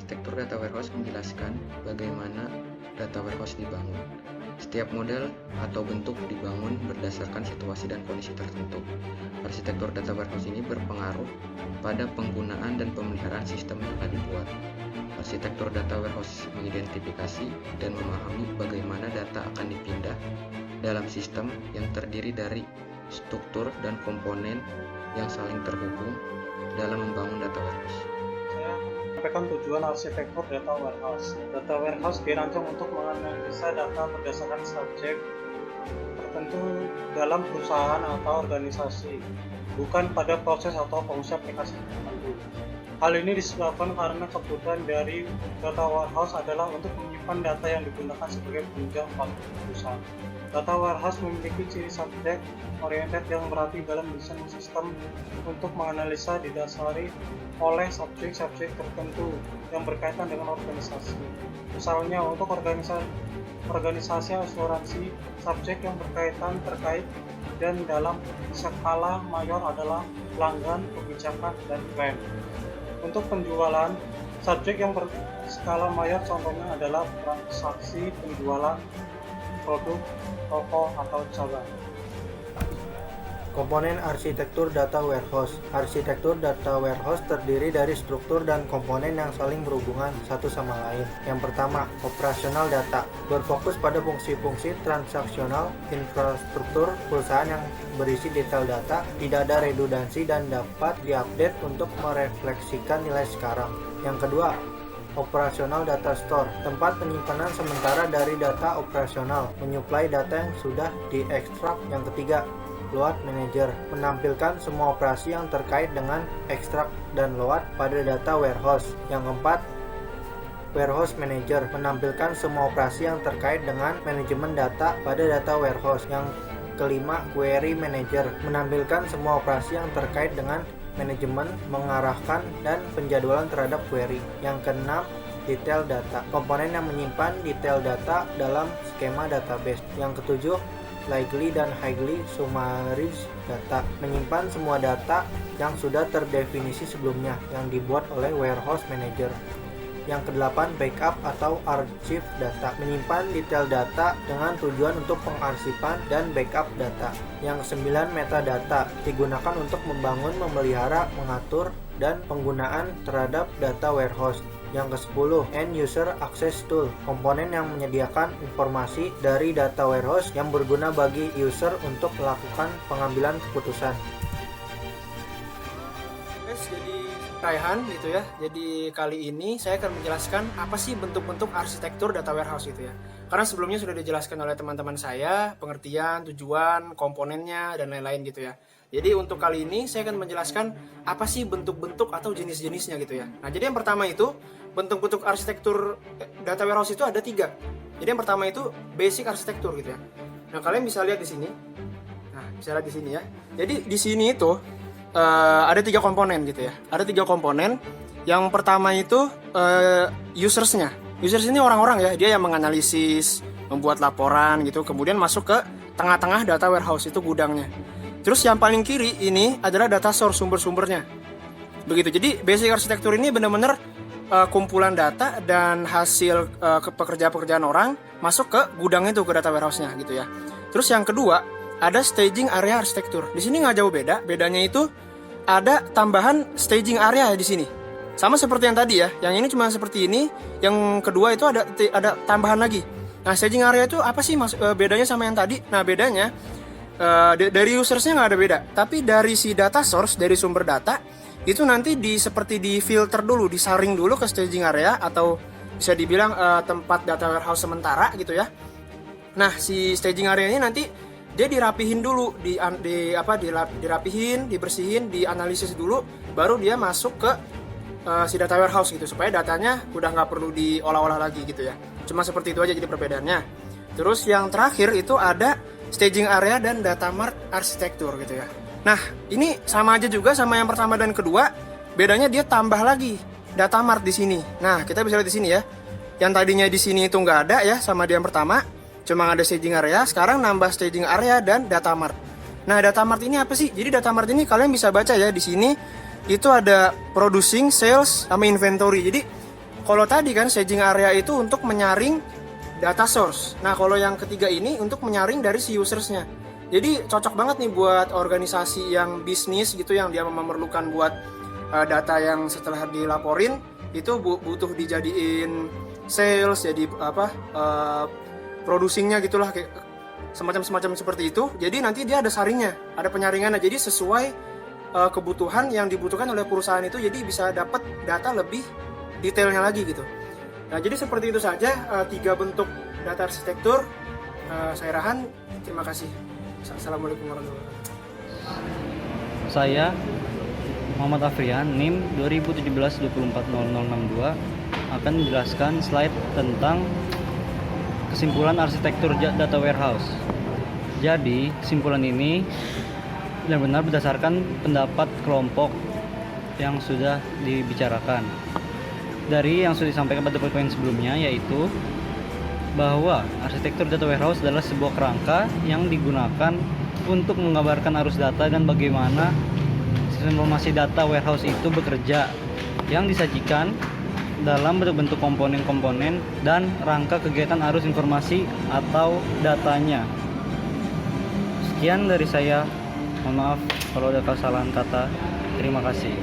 Arsitektur data warehouse menjelaskan bagaimana data warehouse dibangun. Setiap model atau bentuk dibangun berdasarkan situasi dan kondisi tertentu. Arsitektur data warehouse ini berpengaruh pada penggunaan dan pemeliharaan sistem yang akan dibuat. Arsitektur data warehouse mengidentifikasi dan memahami bagaimana data akan dipindah dalam sistem yang terdiri dari struktur dan komponen yang saling terhubung dalam membangun data warehouse. Saya sampaikan tujuan arsitektur data warehouse. Data warehouse dirancang untuk menganalisa data berdasarkan subjek tertentu dalam perusahaan atau organisasi, bukan pada proses atau fungsi aplikasi tertentu. Hal ini disebabkan karena kebutuhan dari data warehouse adalah untuk menyimpan data yang digunakan sebagai penunjang perusahaan. Data warehouse memiliki ciri subjek oriented yang berarti dalam desain sistem untuk menganalisa didasari oleh subjek-subjek tertentu yang berkaitan dengan organisasi. Misalnya untuk organisasi asuransi, subjek yang berkaitan terkait dan dalam skala mayor adalah pelanggan, kebijakan, dan klaim. Untuk penjualan, subjek yang berskala mayor contohnya adalah transaksi penjualan produk, toko, atau cabang. Komponen arsitektur data warehouse. Arsitektur data warehouse terdiri dari struktur dan komponen yang saling berhubungan satu sama lain. Yang pertama, operasional data. Berfokus pada fungsi-fungsi transaksional infrastruktur perusahaan yang berisi detail data, tidak ada redundansi dan dapat diupdate untuk merefleksikan nilai sekarang. Yang kedua, operasional data store, tempat penyimpanan sementara dari data operasional, menyuplai data yang sudah diekstrak. Yang ketiga, load manager, menampilkan semua operasi yang terkait dengan ekstrak dan load pada data warehouse. Yang keempat, warehouse manager, menampilkan semua operasi yang terkait dengan manajemen data pada data warehouse. Yang kelima, query manager, menampilkan semua operasi yang terkait dengan manajemen, mengarahkan, dan penjadwalan terhadap query. Yang keenam, detail data, komponen yang menyimpan detail data dalam skema database. Yang ketujuh, likely dan highly summarized data, menyimpan semua data yang sudah terdefinisi sebelumnya yang dibuat oleh warehouse manager. Yang kedelapan, backup atau archive data, menyimpan detail data dengan tujuan untuk pengarsipan dan backup data. Yang kesembilan, metadata, digunakan untuk membangun, memelihara, mengatur, dan penggunaan terhadap data warehouse. Yang ke-10, end user access tool, komponen yang menyediakan informasi dari data warehouse yang berguna bagi user untuk melakukan pengambilan keputusan. Jadi Raihan gitu ya. Jadi kali ini saya akan menjelaskan apa sih bentuk-bentuk arsitektur data warehouse gitu ya. Karena sebelumnya sudah dijelaskan oleh teman-teman saya, pengertian, tujuan, komponennya, dan lain-lain gitu ya. Jadi untuk kali ini saya akan menjelaskan apa sih bentuk-bentuk atau jenis-jenisnya gitu ya. Nah, jadi yang pertama itu bentuk-bentuk arsitektur data warehouse itu ada 3. Jadi yang pertama itu basic arsitektur gitu ya. Nah, kalian bisa lihat di sini. Nah, bisa lihat di sini ya. Jadi di sini itu ada 3 komponen gitu ya. Ada 3 komponen. Yang pertama itu usersnya. Users ini orang-orang ya, dia yang menganalisis, membuat laporan gitu, kemudian masuk ke tengah-tengah data warehouse, itu gudangnya. Terus yang paling kiri ini adalah data source, sumber-sumbernya. Begitu. Jadi basic arsitektur ini benar-benar kumpulan data dan hasil pekerjaan orang masuk ke gudang itu, ke data warehouse-nya gitu ya. Terus yang kedua, ada staging area arsitektur. Di sini nggak jauh beda. Bedanya itu ada tambahan staging area di sini. Sama seperti yang tadi ya. Yang ini cuma seperti ini. Yang kedua itu ada tambahan lagi. Nah, staging area itu apa sih bedanya sama yang tadi? Nah, bedanya dari usersnya nggak ada beda. Tapi dari si data source, dari sumber data itu nanti seperti di filter dulu, disaring dulu ke staging area atau bisa dibilang tempat data warehouse sementara gitu ya. Nah, si staging area ini nanti dia dirapihin dulu, dirapihin, dibersihin, dianalisis dulu, baru dia masuk ke si data warehouse gitu, supaya datanya udah nggak perlu diolah-olah lagi gitu ya. Cuma seperti itu aja jadi perbedaannya. Terus yang terakhir itu ada staging area dan data mart arsitektur gitu ya. Nah, ini sama aja juga sama yang pertama dan kedua, bedanya dia tambah lagi data mart di sini. Nah, kita bisa lihat di sini ya. Yang tadinya di sini itu nggak ada ya sama di yang pertama, cuma ada staging area, sekarang nambah staging area dan data mart. Nah, data mart ini apa sih? Jadi data mart ini kalian bisa baca ya di sini itu ada producing, sales, sama inventory. Jadi kalau tadi kan staging area itu untuk menyaring data source. Nah, kalau yang ketiga ini untuk menyaring dari si usersnya. Jadi cocok banget nih buat organisasi yang bisnis gitu, yang dia memerlukan buat data yang setelah dilaporin itu butuh dijadiin sales, jadi producingnya gitulah, kayak semacam seperti itu. Jadi nanti dia ada saringnya, ada penyaringannya. Jadi sesuai kebutuhan yang dibutuhkan oleh perusahaan itu, jadi bisa dapat data lebih detailnya lagi gitu. Nah, jadi seperti itu saja 3 bentuk data arsitektur. Saya Rahan, terima kasih. Assalamualaikum warahmatullahi wabarakatuh. Saya Muhammad Afrian, NIM 2017-240062 akan menjelaskan slide tentang kesimpulan arsitektur data warehouse. Jadi, kesimpulan ini benar-benar berdasarkan pendapat kelompok yang sudah dibicarakan. Dari yang sudah disampaikan pada poin sebelumnya, yaitu bahwa arsitektur data warehouse adalah sebuah kerangka yang digunakan untuk menggambarkan arus data dan bagaimana informasi data warehouse itu bekerja, yang disajikan dalam bentuk komponen-komponen dan rangka kegiatan arus informasi atau datanya. Sekian dari saya, mohon maaf kalau ada kesalahan kata. Terima kasih.